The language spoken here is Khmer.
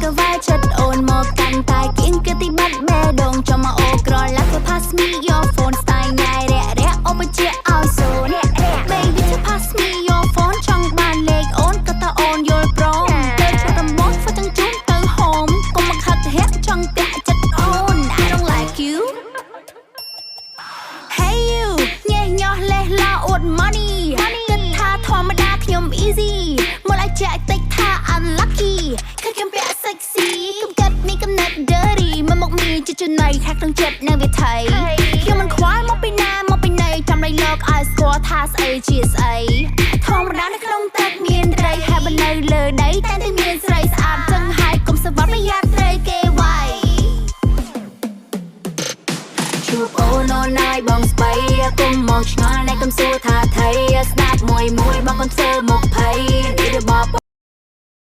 ក៏វាយចិត្តអូនមកកាន់តែគៀងគឺទីបាត់បេះដូងចាំមកអូក្រឡាក់ទៅ pass me your phone style ញ៉ៃរះអូបជាឲ្យសូន baby to pass me your phone ចង់បានលេខអូនក៏តើអូនយល់ព្រមទៅឈប់រំបងធ្វើទាំងជូនទៅហូមកុំមកហិតហេចង់តាក់ចិត្តអូន I don't like you Hey you ញ៉េញោះលេះឡោអួត money គិតថាធម្មតាខ្ញុំ easy មកឲ្យចាក់តិចថា unlucky គឺខ្ញុំពាក់ sexy កំកាត់នេះកំណត់ dirty មកមកមានជាចំណៃខាងក្នុងចិត្តនៅវាថៃខ្ញុំមិនខ្វល់មកពីណាមកពីណីចាំរៃលោកឲ្យស្គាល់ថាស្អីជាស្អីធម្មតានៅក្នុងទឹកមានត្រីហើយបើនៅលើដីតែតែមានស្រីស្អាតចឹងហើយកុំសវត្តប្រយ័ត្នត្រីគេវាយជួបអូនអូនហើយបងស្បៃកុំមកឆ្ងល់ណែកុំសួរថាថៃស្ដាប់មួយបងកូន